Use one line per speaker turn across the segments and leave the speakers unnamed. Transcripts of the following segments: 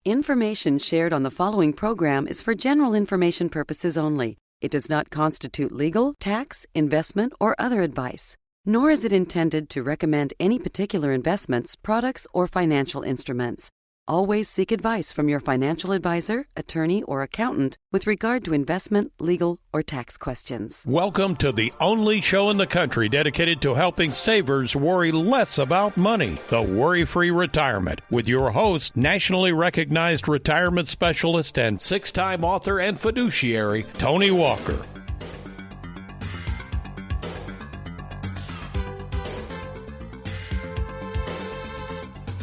Information shared on the following program is for general information purposes only. It does not constitute legal, tax, investment, or other advice, nor is it intended to recommend any particular investments, products, or financial instruments. Always seek advice from your financial advisor, attorney, or accountant with regard to investment, legal, or tax questions.
Welcome to the only show in the country dedicated to helping savers worry less about money, the Worry-Free Retirement, with your host, nationally recognized retirement specialist and six-time author and fiduciary, Tony Walker.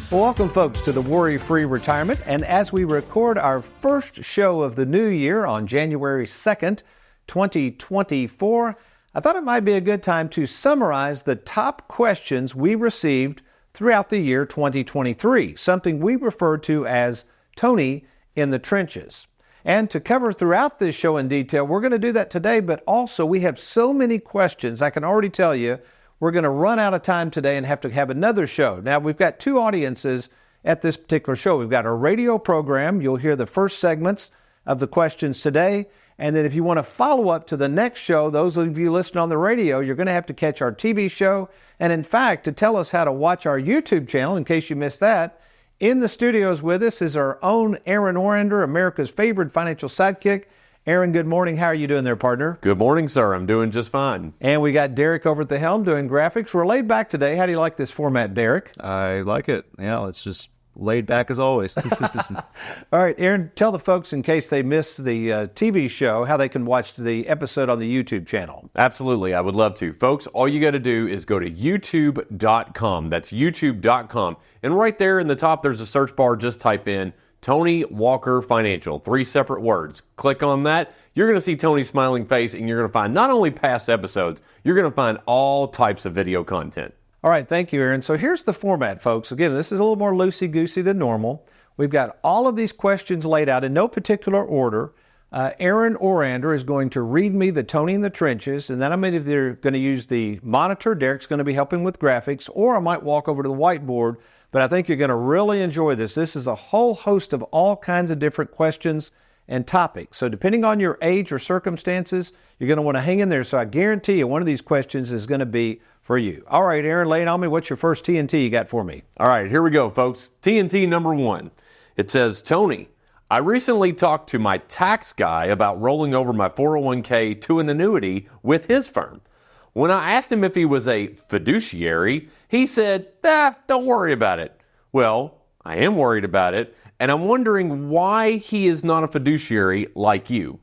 Well, welcome, folks, to the Worry-Free Retirement. And as we record our first show of the new year on January 2nd, 2024, I thought it might be a good time to summarize the top questions we received throughout the year 2023, something we refer to as Tony in the Trenches. And to cover throughout this show in detail, we're going to do that today, but also we have so many questions, I can already tell you, we're going to run out of time today and have to have another show. Now, we've got two audiences at this particular show. We've got our radio program. You'll hear the first segments of the questions today. And then if you want to follow up to the next show, those of you listening on the radio, you're going to have to catch our TV show. And in fact, to tell us how to watch our YouTube channel, in case you missed that, in the studios with us is our own Aaron Orander, America's favorite financial sidekick. Aaron, good morning. How are you doing there, partner?
Good morning, sir. I'm doing just fine.
And we got Derek over at the helm doing graphics. We're laid back today. How do you like this format, Derek?
I like it. Yeah, it's just laid back as always.
All right, Aaron, tell the folks, in case they missed the TV show, how they can watch the episode on the YouTube channel.
Absolutely. I would love to. Folks, all you got to do is go to youtube.com. That's youtube.com. And right there in the top, there's a search bar. Just type in Tony Walker Financial, 3 separate words. Click on that. You're going to see Tony's smiling face, and you're going to find not only past episodes, you're going to find all types of video content.
All right, thank you, Aaron. So here's the format, folks. Again, this is a little more loosey-goosey than normal. We've got all of these questions laid out in no particular order. Aaron Orander is going to read me the Tony in the Trenches, and then I'm either going to use the monitor. Derek's going to be helping with graphics, or I might walk over to the whiteboard. But I think you're going to really enjoy this. This is a whole host of all kinds of different questions and topics. So depending on your age or circumstances, you're going to want to hang in there. So I guarantee you one of these questions is going to be for you. All right, Aaron, lay it on me. What's your first TNT you got for me?
All right, here we go, folks. TNT number 1. It says, Tony, I recently talked to my tax guy about rolling over my 401k to an annuity with his firm. When I asked him if he was a fiduciary, he said, don't worry about it. Well, I am worried about it, and I'm wondering why he is not a fiduciary like you.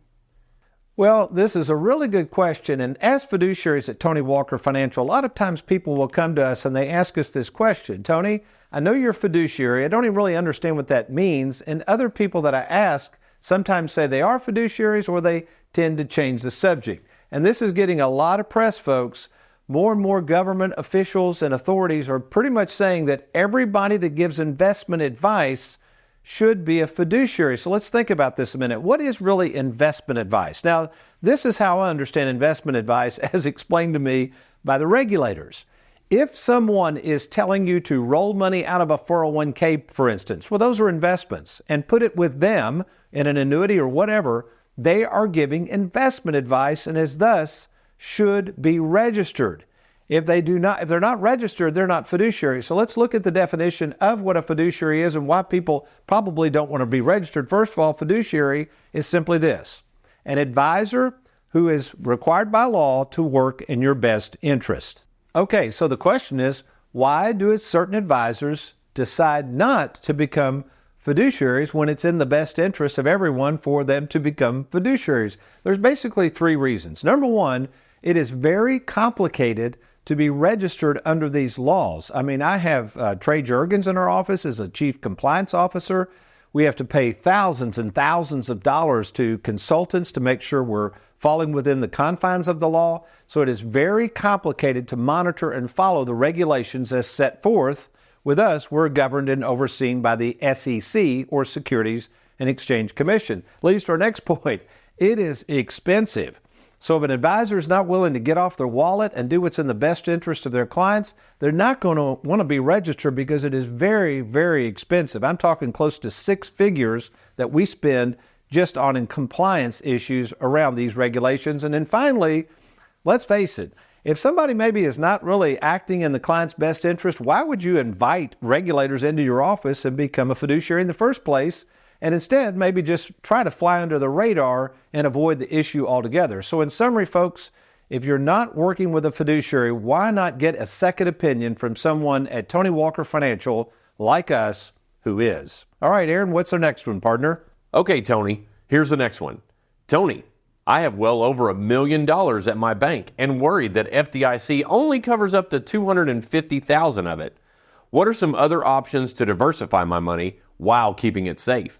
Well, this is a really good question, and as fiduciaries at Tony Walker Financial, a lot of times people will come to us and they ask us this question. Tony, I know you're a fiduciary. I don't even really understand what that means, and other people that I ask sometimes say they are fiduciaries or they tend to change the subject. And this is getting a lot of press, folks. More and more government officials and authorities are pretty much saying that everybody that gives investment advice should be a fiduciary. So let's think about this a minute. What is really investment advice? Now, this is how I understand investment advice as explained to me by the regulators. If someone is telling you to roll money out of a 401k, for instance, well, those are investments, and put it with them in an annuity or whatever, they are giving investment advice and as thus should be registered. If they're not registered, they're not fiduciary. So let's look at the definition of what a fiduciary is and why people probably don't want to be registered. First of all, fiduciary is simply this: an advisor who is required by law to work in your best interest. Okay, so the question is, why do certain advisors decide not to become fiduciaries when it's in the best interest of everyone for them to become fiduciaries? There's basically 3 reasons. Number 1, it is very complicated to be registered under these laws. I mean, I have Trey Jurgens in our office as a chief compliance officer. We have to pay thousands and thousands of dollars to consultants to make sure we're falling within the confines of the law. So it is very complicated to monitor and follow the regulations as set forth. With us, we're governed and overseen by the SEC, or Securities and Exchange Commission. Leads to our next point. It is expensive. So if an advisor is not willing to get off their wallet and do what's in the best interest of their clients, they're not going to want to be registered because it is very, very expensive. I'm talking close to 6 figures that we spend just on compliance issues around these regulations. And then finally, let's face it, if somebody maybe is not really acting in the client's best interest, why would you invite regulators into your office and become a fiduciary in the first place? And instead, maybe just try to fly under the radar and avoid the issue altogether. So in summary, folks, if you're not working with a fiduciary, why not get a second opinion from someone at Tony Walker Financial like us who is? All right, Aaron, what's our next one, partner?
Okay, Tony, here's the next one. Tony, I have well over $1 million at my bank and worried that FDIC only covers up to $250,000 of it. What are some other options to diversify my money while keeping it safe?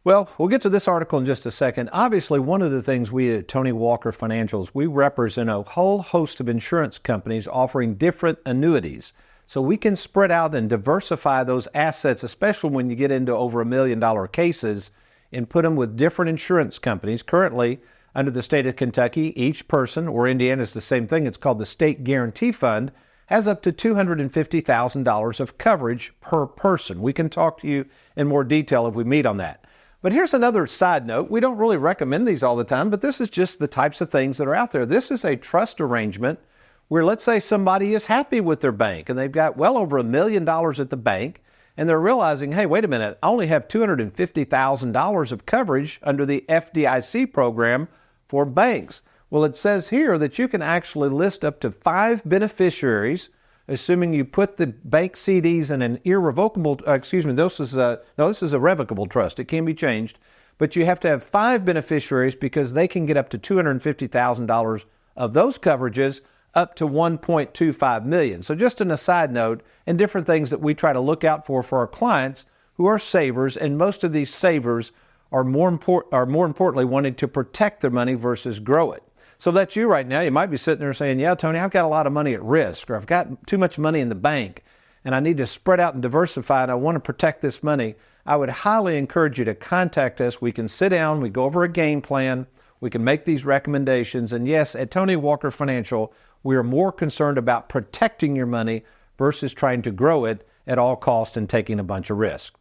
Well, we'll get to this article in just a second. Obviously, one of the things we at Tony Walker Financials, we represent a whole host of insurance companies offering different annuities. So we can spread out and diversify those assets, especially when you get into over $1 million cases, and put them with different insurance companies. Currently, under the state of Kentucky, each person, or Indiana is the same thing, it's called the State Guarantee Fund, has up to $250,000 of coverage per person. We can talk to you in more detail if we meet on that. But here's another side note. We don't really recommend these all the time, but this is just the types of things that are out there. This is a trust arrangement where, let's say somebody is happy with their bank and they've got well over $1 million at the bank, and they're realizing, hey, wait a minute, I only have $250,000 of coverage under the FDIC program for banks. Well, it says here that you can actually list up to 5 beneficiaries, assuming you put the bank CDs in an irrevocable, this is a revocable trust. It can be changed, but you have to have 5 beneficiaries because they can get up to $250,000 of those coverages up to $1.25 million. So just an aside note, and different things that we try to look out for our clients who are savers, and most of these savers are more importantly wanting to protect their money versus grow it. So that's you right now. You might be sitting there saying, yeah, Tony, I've got a lot of money at risk, or I've got too much money in the bank, and I need to spread out and diversify, and I want to protect this money. I would highly encourage you to contact us. We can sit down, we go over a game plan, we can make these recommendations. And yes, at Tony Walker Financial, we are more concerned about protecting your money versus trying to grow it at all costs and taking a bunch of risk.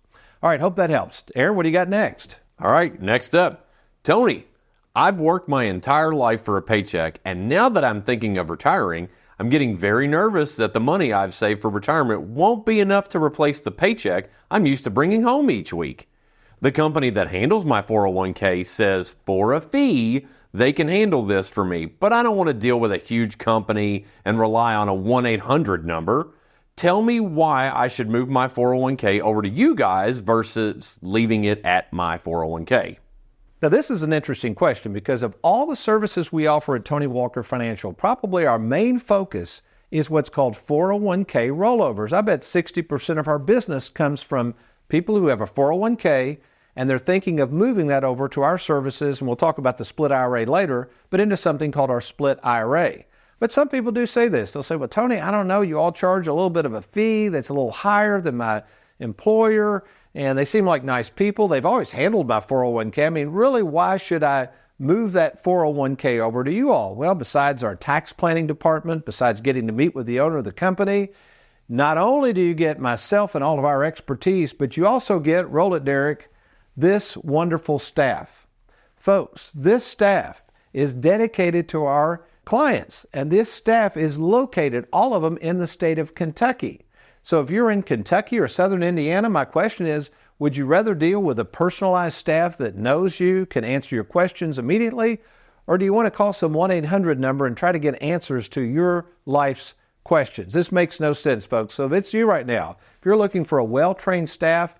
All right, hope that helps. Aaron, what do you got next?
All right, next up, Tony. I've worked my entire life for a paycheck, and now that I'm thinking of retiring, I'm getting very nervous that the money I've saved for retirement won't be enough to replace the paycheck I'm used to bringing home each week. The company that handles my 401k says for a fee, they can handle this for me, but I don't want to deal with a huge company and rely on a 1-800 number. Tell me why I should move my 401k over to you guys versus leaving it at my 401k.
Now, this is an interesting question because of all the services we offer at Tony Walker Financial, probably our main focus is what's called 401k rollovers. I bet 60% of our business comes from people who have a 401k and they're thinking of moving that over to our services, and we'll talk about the split IRA later, but into something called our split IRA. But some people do say this. They'll say, well, Tony, I don't know, you all charge a little bit of a fee that's a little higher than my employer, and they seem like nice people. They've always handled my 401k. I mean, really, why should I move that 401k over to you all? Well, besides our tax planning department, besides getting to meet with the owner of the company, not only do you get myself and all of our expertise, but you also get, roll it, Derek, this wonderful staff. Folks, this staff is dedicated to our clients, and this staff is located, all of them, in the state of Kentucky. So if you're in Kentucky or Southern Indiana, my question is, would you rather deal with a personalized staff that knows you, can answer your questions immediately, or do you want to call some 1-800 number and try to get answers to your life's questions? This makes no sense, folks. So if it's you right now, if you're looking for a well-trained staff,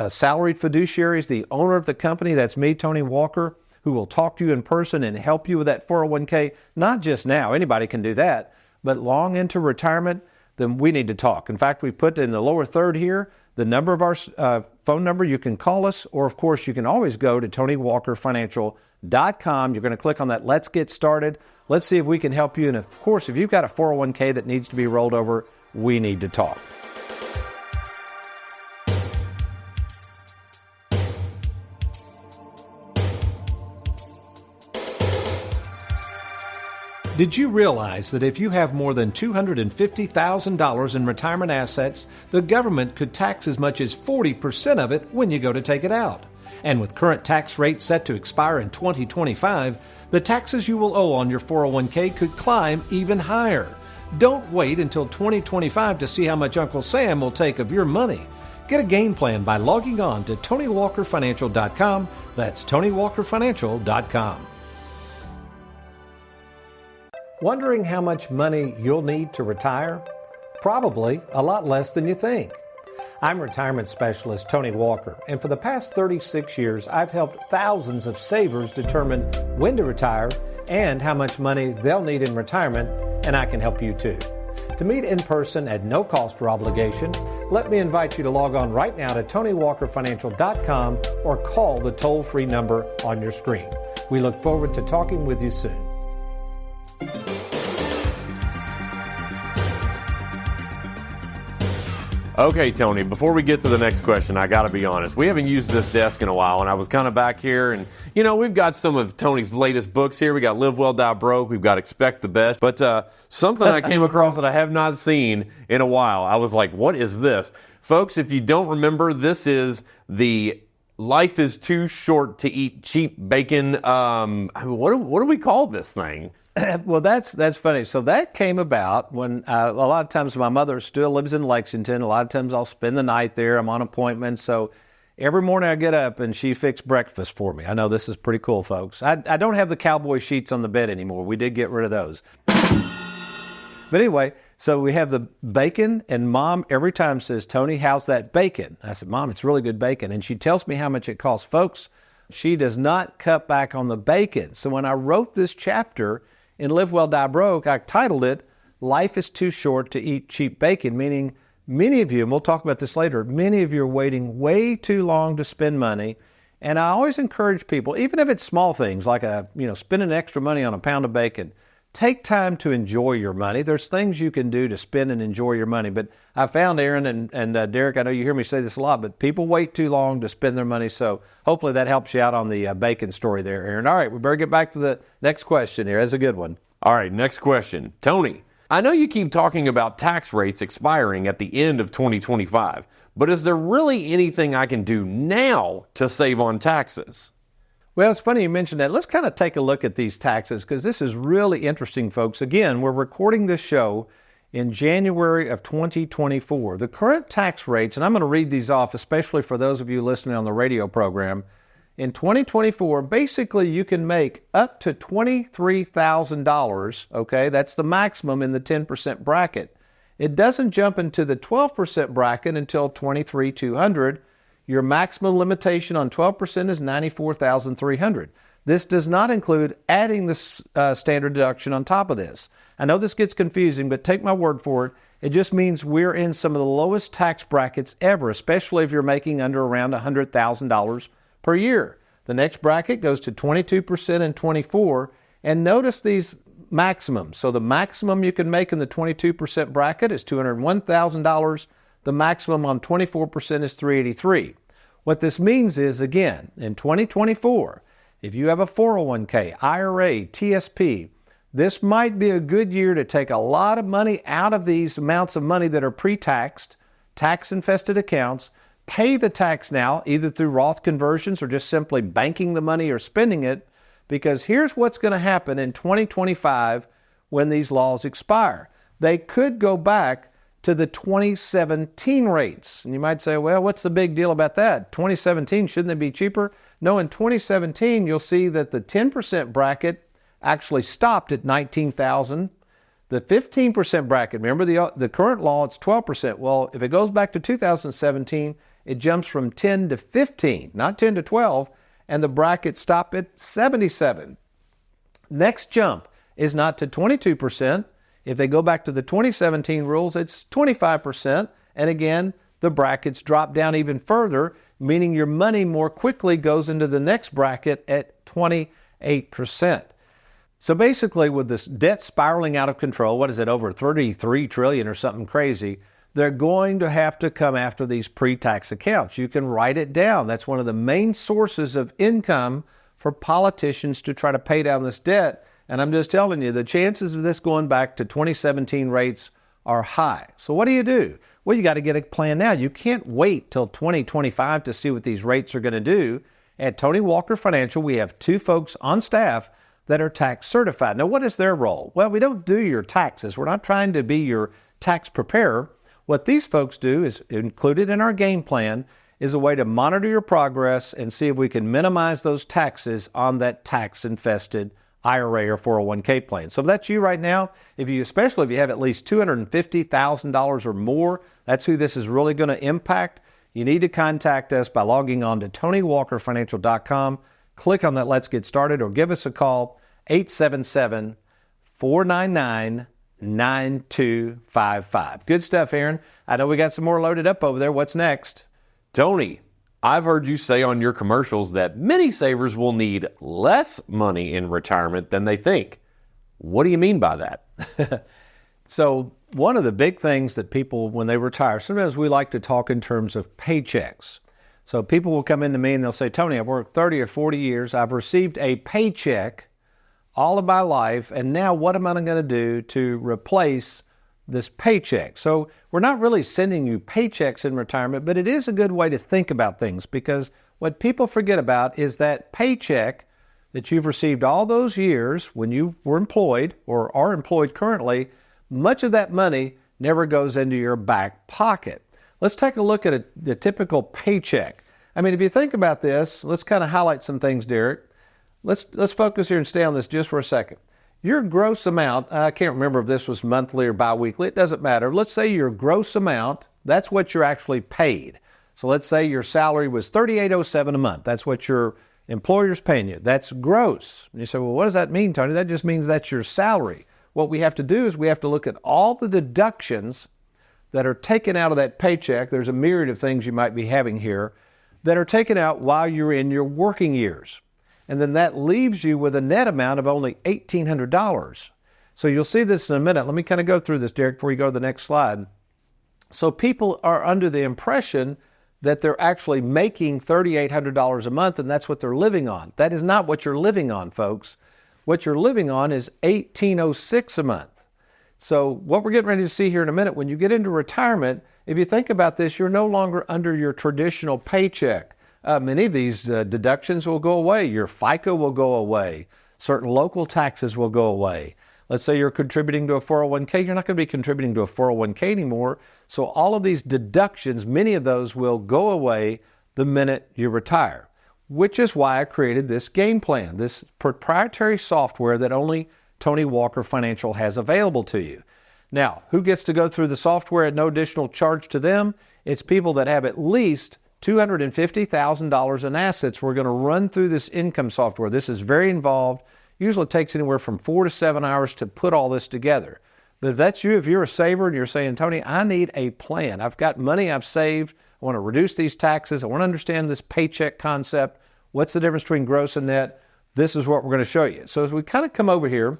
salaried fiduciaries, the owner of the company, that's me, Tony Walker, who will talk to you in person and help you with that 401k, not just now, anybody can do that, but long into retirement, then we need to talk. In fact, we put in the lower third here the number of our phone number. You can call us, or of course, you can always go to TonyWalkerFinancial.com. You're going to click on that Let's Get Started. Let's see if we can help you. And of course, if you've got a 401k that needs to be rolled over, we need to talk. Did you realize that if you have more than $250,000 in retirement assets, the government could tax as much as 40% of it when you go to take it out? And with current tax rates set to expire in 2025, the taxes you will owe on your 401k could climb even higher. Don't wait until 2025 to see how much Uncle Sam will take of your money. Get a game plan by logging on to TonyWalkerFinancial.com. That's TonyWalkerFinancial.com. Wondering how much money you'll need to retire? Probably a lot less than you think. I'm retirement specialist Tony Walker, and for the past 36 years, I've helped thousands of savers determine when to retire and how much money they'll need in retirement, and I can help you too. To meet in person at no cost or obligation, let me invite you to log on right now to TonyWalkerFinancial.com or call the toll-free number on your screen. We look forward to talking with you soon.
Okay, Tony, before we get to the next question, I got to be honest. We haven't used this desk in a while, and I was kind of back here, and, we've got some of Tony's latest books here. We got Live Well, Die Broke. We've got Expect the Best. But something I came across that I have not seen in a while. I was like, what is this? Folks, if you don't remember, this is the Life is Too Short to Eat Cheap Bacon. What do we call this thing?
Well, that's funny. So that came about when a lot of times my mother still lives in Lexington. A lot of times I'll spend the night there. I'm on appointments. So every morning I get up and she fixed breakfast for me. I know this is pretty cool, folks. I don't have the cowboy sheets on the bed anymore. We did get rid of those. But anyway, so we have the bacon, and Mom every time says, Tony, how's that bacon? I said, Mom, it's really good bacon. And she tells me how much it costs. Folks, she does not cut back on the bacon. So when I wrote this chapter in Live Well, Die Broke, I titled it, Life is Too Short to Eat Cheap Bacon, meaning many of you, and we'll talk about this later, many of you are waiting way too long to spend money. And I always encourage people, even if it's small things like spending extra money on a pound of bacon, take time to enjoy your money. There's things you can do to spend and enjoy your money. But I found, Aaron and Derek, I know you hear me say this a lot, but people wait too long to spend their money. So hopefully that helps you out on the bacon story there, Aaron. All right, we better get back to the next question here. That's a good one.
All right, next question. Tony, I know you keep talking about tax rates expiring at the end of 2025, but is there really anything I can do now to save on taxes?
Well, it's funny you mentioned that. Let's kind of take a look at these taxes because this is really interesting, folks. Again, we're recording this show in January of 2024. The current tax rates, and I'm going to read these off, especially for those of you listening on the radio program. In 2024, basically you can make up to $23,000, okay? That's the maximum in the 10% bracket. It doesn't jump into the 12% bracket until $23,200. Your maximum limitation on 12% is $94,300. This does not include adding the standard deduction on top of this. I know this gets confusing, but take my word for it. It just means we're in some of the lowest tax brackets ever, especially if you're making under around $100,000 per year. The next bracket goes to 22% and 24%. And notice these maximums. So the maximum you can make in the 22% bracket is $201,000. The maximum on 24% is $383,000. What this means is, again, in 2024, if you have a 401k, IRA, TSP, this might be a good year to take a lot of money out of these amounts of money that are pre-taxed, tax-infested accounts, pay the tax now, either through Roth conversions or just simply banking the money or spending it, because here's what's going to happen in 2025 when these laws expire. They could go back to the 2017 rates. And you might say, well, what's the big deal about that? 2017, shouldn't they be cheaper? No, in 2017, you'll see that the 10% bracket actually stopped at $19,000. The 15% bracket, remember the current law, it's 12%. Well, if it goes back to 2017, it jumps from 10 to 15, not 10 to 12, and the bracket stopped at 77. Next jump is not to 22%. If they go back to the 2017 rules, it's 25. And again, the brackets drop down even further, meaning your money more quickly goes into the next bracket at 28%. So basically, with this debt spiraling out of control, what is it, over 33 trillion or something crazy, they're going to have to come after these pre-tax accounts. You can write it down. That's one of the main sources of income for politicians to try to pay down this debt. And I'm just telling you, the chances of this going back to 2017 rates are high. So what do? Well, you got to get a plan now. You can't wait till 2025 to see what these rates are going to do. At Tony Walker Financial, we have 2 folks on staff that are tax certified. Now, what is their role? Well, we don't do your taxes. We're not trying to be your tax preparer. What these folks do is included in our game plan is a way to monitor your progress and see if we can minimize those taxes on that tax-infested IRA or 401k plan. So if that's you right now, especially if you have at least $250,000 or more, that's who this is really going to impact. You need to contact us by logging on to TonyWalkerFinancial.com. Click on that Let's Get Started or give us a call, 877-499-9255. Good stuff, Aaron. I know we got some more loaded up over there. What's next?
Tony, I've heard you say on your commercials that many savers will need less money in retirement than they think. What do you mean by that?
So one of the big things that people, when they retire, sometimes we like to talk in terms of paychecks. So people will come into me and they'll say, Tony, I've worked 30 or 40 years. I've received a paycheck all of my life. And now what am I going to do to replace this paycheck? So we're not really sending you paychecks in retirement, but it is a good way to think about things, because what people forget about is that paycheck that you've received all those years when you were employed or are employed currently, much of that money never goes into your back pocket. Let's take a look at the typical paycheck. I mean, if you think about this, let's kind of highlight some things, Derek. Let's focus here and stay on this just for a second. Your gross amount, I can't remember if this was monthly or biweekly, it doesn't matter. Let's say your gross amount, that's what you're actually paid. So let's say your salary was $38.07 a month. That's what your employer's paying you. That's gross. And you say, well, what does that mean, Tony? That just means that's your salary. What we have to do is we have to look at all the deductions that are taken out of that paycheck. There's a myriad of things you might be having here that are taken out while you're in your working years. And then that leaves you with a net amount of only $1,800. So you'll see this in a minute. Let me kind of go through this, Derek, before you go to the next slide. So people are under the impression that they're actually making $3,800 a month and that's what they're living on. That is not what you're living on, folks. What you're living on is $1,806 a month. So what we're getting ready to see here in a minute, when you get into retirement, if you think about this, you're no longer under your traditional paycheck. Many of these deductions will go away. Your FICA will go away. Certain local taxes will go away. Let's say you're contributing to a 401k. You're not going to be contributing to a 401k anymore. So all of these deductions, many of those will go away the minute you retire, which is why I created this game plan, this proprietary software that only Tony Walker Financial has available to you. Now, who gets to go through the software at no additional charge to them? It's people that have at least $250,000 in assets. We're going to run through this income software. This is very involved. Usually takes anywhere from 4 to 7 hours to put all this together. But if that's you, if you're a saver and you're saying, Tony, I need a plan. I've got money I've saved. I want to reduce these taxes. I want to understand this paycheck concept. What's the difference between gross and net? This is what we're going to show you. So as we kind of come over here,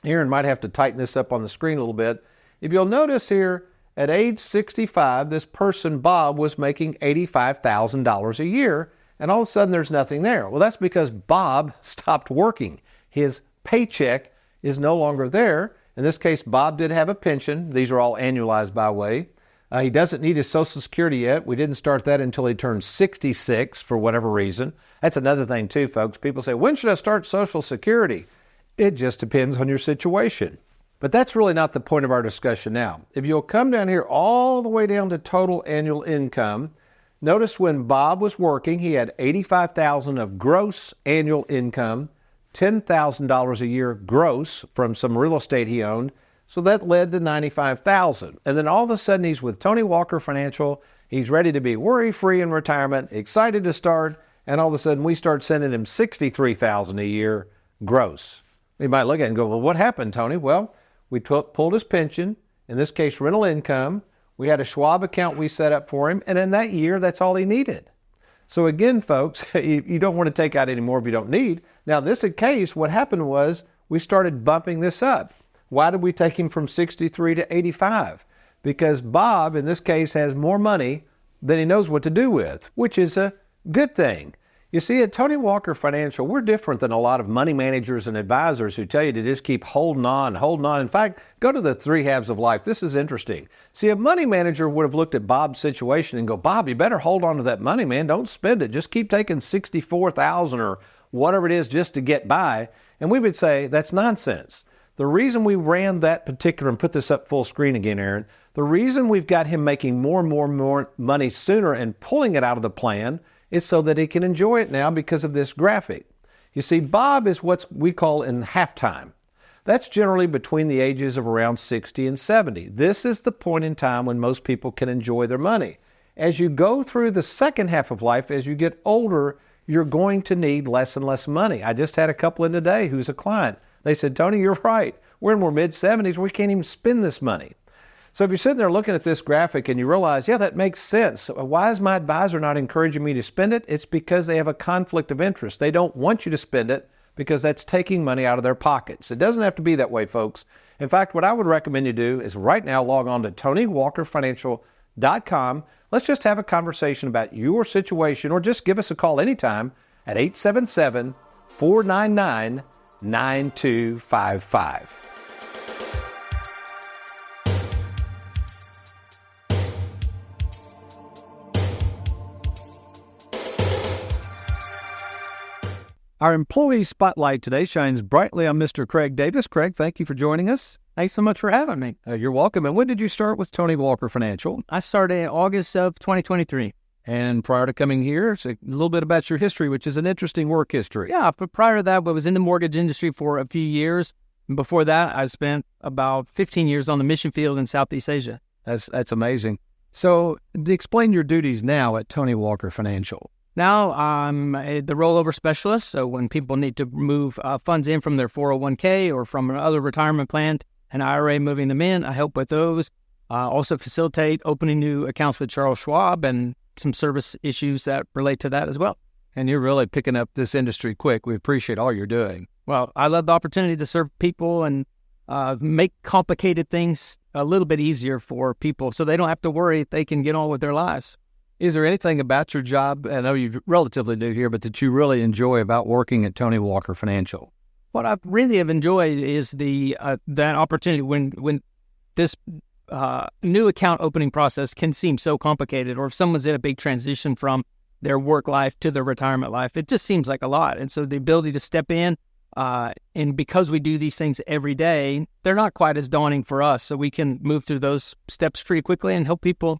Aaron might have to tighten this up on the screen a little bit. If you'll notice here, at age 65, this person, Bob, was making $85,000 a year, and all of a sudden there's nothing there. Well, that's because Bob stopped working. His paycheck is no longer there. In this case, Bob did have a pension. These are all annualized, by the way. He doesn't need his Social Security yet. We didn't start that until he turned 66 for whatever reason. That's another thing too, folks. People say, when should I start Social Security? It just depends on your situation. But that's really not the point of our discussion now. If you'll come down here all the way down to total annual income, notice when Bob was working, he had $85,000 of gross annual income, $10,000 a year gross from some real estate he owned. So that led to $95,000. And then all of a sudden he's with Tony Walker Financial. He's ready to be worry-free in retirement, excited to start. And all of a sudden we start sending him $63,000 a year gross. You might look at it and go, well, what happened, Tony? Well, we pulled his pension, in this case, rental income. We had a Schwab account we set up for him. And in that year, that's all he needed. So again, folks, you don't want to take out any more if you don't need. Now, in this case, what happened was we started bumping this up. Why did we take him from 63 to 85? Because Bob, in this case, has more money than he knows what to do with, which is a good thing. You see, at Tony Walker Financial, we're different than a lot of money managers and advisors who tell you to just keep holding on, holding on. In fact, go to the 3 halves of life. This is interesting. See, a money manager would have looked at Bob's situation and go, Bob, you better hold on to that money, man. Don't spend it. Just keep taking $64,000 or whatever it is just to get by. And we would say, that's nonsense. The reason we ran that particular, and put this up full screen again, Aaron, the reason we've got him making more and more money sooner and pulling it out of the plan is so that he can enjoy it now because of this graphic. You see, Bob is what we call in halftime. That's generally between the ages of around 60 and 70. This is the point in time when most people can enjoy their money. As you go through the second half of life, as you get older, you're going to need less and less money. I just had a couple in today who's a client. They said, Tony, you're right. We're in our mid-70s. We can't even spend this money. So if you're sitting there looking at this graphic and you realize, yeah, that makes sense. Why is my advisor not encouraging me to spend it? It's because they have a conflict of interest. They don't want you to spend it because that's taking money out of their pockets. It doesn't have to be that way, folks. In fact, what I would recommend you do is right now log on to TonyWalkerFinancial.com. Let's just have a conversation about your situation, or just give us a call anytime at 877-499-9255. Our employee spotlight today shines brightly on Mr. Craig Davis. Craig, thank you for joining us.
Thanks so much for having me.
You're welcome. And when did you start with Tony Walker Financial?
I started in August of 2023.
And prior to coming here, it's a little bit about your history, which is an interesting work history.
Yeah, but prior to that, I was in the mortgage industry for a few years. Before that, I spent about 15 years on the mission field in Southeast Asia.
That's amazing. So explain your duties now at Tony Walker Financial.
Now I'm the rollover specialist, so when people need to move funds in from their 401k or from another retirement plan, an IRA, moving them in, I help with those. Also facilitate opening new accounts with Charles Schwab and some service issues that relate to that as well.
And you're really picking up this industry quick. We appreciate all you're doing.
Well, I love the opportunity to serve people and make complicated things a little bit easier for people so they don't have to worry. They can get on with their lives.
Is there anything about your job, I know you're relatively new here, but that you really enjoy about working at Tony Walker Financial?
What I really have enjoyed is that opportunity when this new account opening process can seem so complicated, or if someone's in a big transition from their work life to their retirement life, it just seems like a lot. And so the ability to step in, and because we do these things every day, they're not quite as daunting for us. So we can move through those steps pretty quickly and help people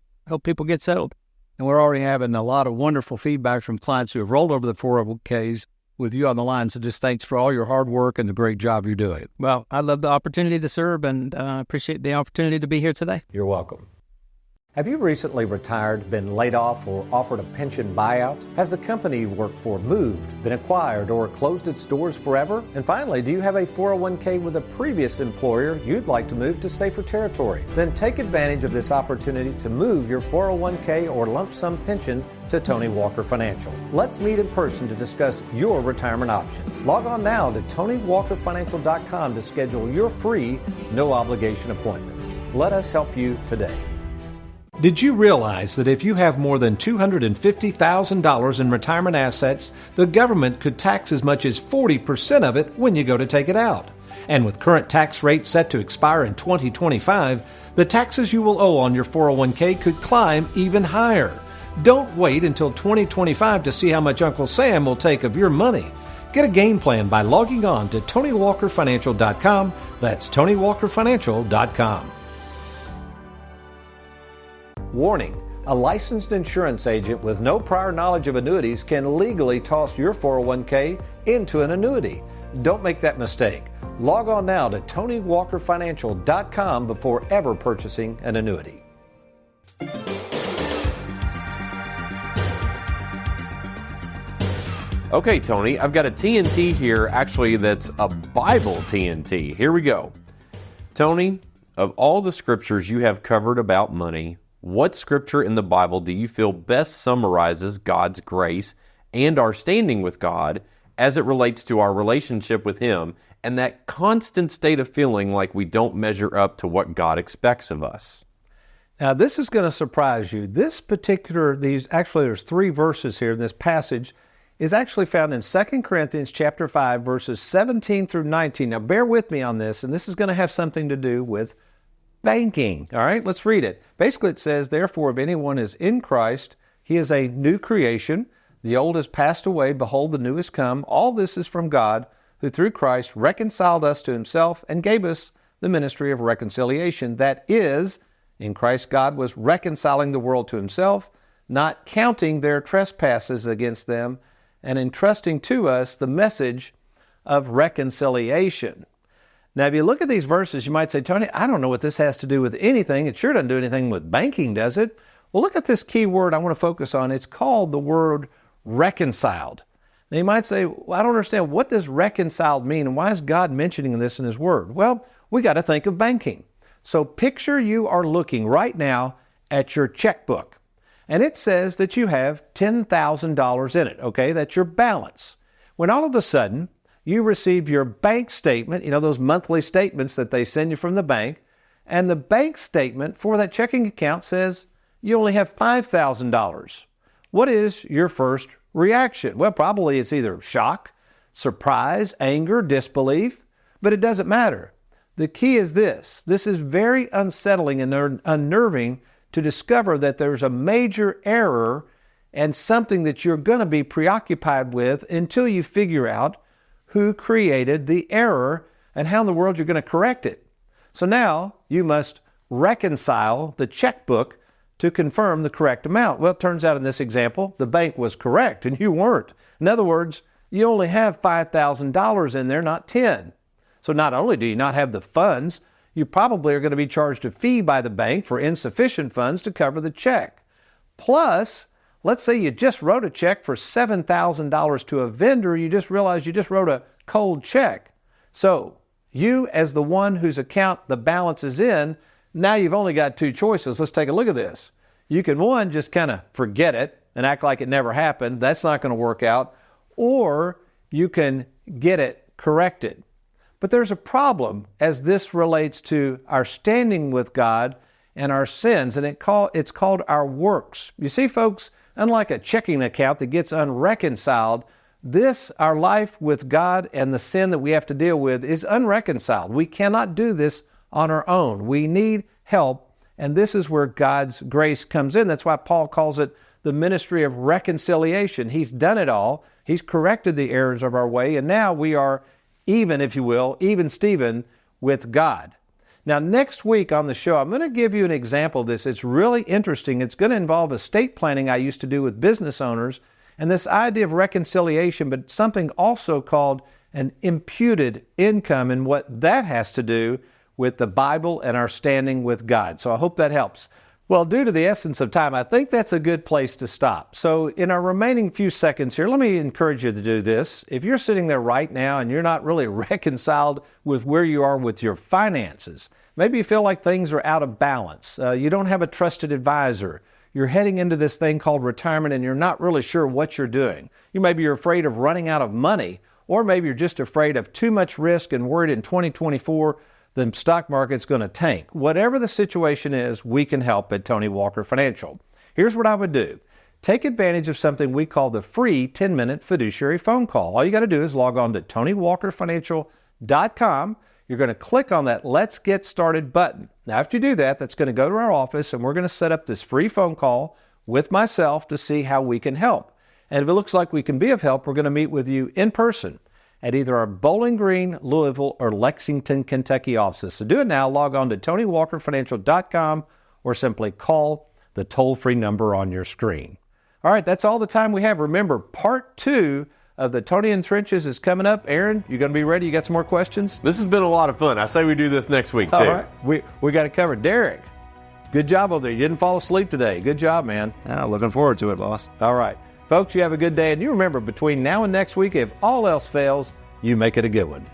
get settled.
And we're already having a lot of wonderful feedback from clients who have rolled over the 401ks with you on the line. So just thanks for all your hard work and the great job you're doing.
Well, I love the opportunity to serve and appreciate the opportunity to be here today.
You're welcome. Have you recently retired, been laid off, or offered a pension buyout? Has the company you work for moved, been acquired, or closed its doors forever? And finally, do you have a 401k with a previous employer you'd like to move to safer territory? Then take advantage of this opportunity to move your 401k or lump sum pension to Tony Walker Financial. Let's meet in person to discuss your retirement options. Log on now to TonyWalkerFinancial.com to schedule your free, no obligation appointment. Let us help you today. Did you realize that if you have more than $250,000 in retirement assets, the government could tax as much as 40% of it when you go to take it out? And with current tax rates set to expire in 2025, the taxes you will owe on your 401k could climb even higher. Don't wait until 2025 to see how much Uncle Sam will take of your money. Get a game plan by logging on to TonyWalkerFinancial.com. That's TonyWalkerFinancial.com. Warning, a licensed insurance agent with no prior knowledge of annuities can legally toss your 401k into an annuity. Don't make that mistake. Log on now to TonyWalkerFinancial.com before ever purchasing an annuity.
Okay, Tony, I've got a TNT here, actually, that's a Bible TNT. Here we go. Tony, of all the scriptures you have covered about money, what scripture in the Bible do you feel best summarizes God's grace and our standing with God as it relates to our relationship with Him and that constant state of feeling like we don't measure up to what God expects of us?
Now, this is going to surprise you. There's 3 verses here in this passage, is actually found in 2 Corinthians chapter 5, verses 17 through 19. Now, bear with me on this, and this is going to have something to do with banking. All right, let's read it. Basically, it says, "Therefore, if anyone is in Christ, he is a new creation. The old has passed away. Behold, the new has come. All this is from God, who through Christ reconciled us to himself and gave us the ministry of reconciliation. That is, in Christ God was reconciling the world to himself, not counting their trespasses against them, and entrusting to us the message of reconciliation." Now, if you look at these verses, you might say, "Tony, I don't know what this has to do with anything. It sure doesn't do anything with banking, does it?" Well, look at this key word I want to focus on. It's called the word reconciled. Now, you might say, "Well, I don't understand. What does reconciled mean, and why is God mentioning this in his word?" Well, we got to think of banking. So picture you are looking right now at your checkbook, and it says that you have $10,000 in it, okay? That's your balance. When all of a sudden you receive your bank statement, you know, those monthly statements that they send you from the bank, and the bank statement for that checking account says you only have $5,000. What is your first reaction? Well, probably it's either shock, surprise, anger, disbelief, but it doesn't matter. The key is this. This is very unsettling and unnerving to discover that there's a major error and something that you're going to be preoccupied with until you figure out who created the error and how in the world you're going to correct it. So now you must reconcile the checkbook to confirm the correct amount. Well, it turns out in this example, the bank was correct and you weren't. In other words, you only have $5,000 in there, not 10. So not only do you not have the funds, you probably are going to be charged a fee by the bank for insufficient funds to cover the check. Plus, let's say you just wrote a check for $7,000 to a vendor, you just realized you just wrote a cold check. So you, as the one whose account the balance is in, now you've only got two choices. Let's take a look at this. You can, one, just kind of forget it and act like it never happened. That's not going to work out. Or you can get it corrected. But there's a problem as this relates to our standing with God and our sins, and it's called our works. You see, folks, unlike a checking account that gets unreconciled, our life with God and the sin that we have to deal with is unreconciled. We cannot do this on our own. We need help, and this is where God's grace comes in. That's why Paul calls it the ministry of reconciliation. He's done it all. He's corrected the errors of our way, and now we are even, if you will, even Steven with God. Now, next week on the show, I'm going to give you an example of this. It's really interesting. It's going to involve estate planning I used to do with business owners, and this idea of reconciliation, but something also called an imputed income and what that has to do with the Bible and our standing with God. So I hope that helps. Well, due to the essence of time, I think that's a good place to stop. So in our remaining few seconds here, let me encourage you to do this. If you're sitting there right now and you're not really reconciled with where you are with your finances, maybe you feel like things are out of balance, you don't have a trusted advisor, you're heading into this thing called retirement and you're not really sure what you're doing. Maybe you're afraid of running out of money, or maybe you're just afraid of too much risk and worried in 2024 the stock market's going to tank. Whatever the situation is, we can help at Tony Walker Financial. Here's what I would do. Take advantage of something we call the free 10-minute fiduciary phone call. All you got to do is log on to TonyWalkerFinancial.com. You're going to click on that Let's Get Started button. Now, after you do that, that's going to go to our office, and we're going to set up this free phone call with myself to see how we can help. And if it looks like we can be of help, we're going to meet with you in person at either our Bowling Green, Louisville, or Lexington, Kentucky offices. So do it now. Log on to TonyWalkerFinancial.com or simply call the toll-free number on your screen. All right, that's all the time we have. Remember, part 2 of the Tony in Trenches is coming up. Aaron, you going to be ready? You got some more questions?
This has been a lot of fun. I say we do this next week, too.
All right, we got it covered. Derek, good job over there. You didn't fall asleep today. Good job, man.
Looking forward to it, boss.
All right. Folks, you have a good day. And you remember, between now and next week, if all else fails, you make it a good one.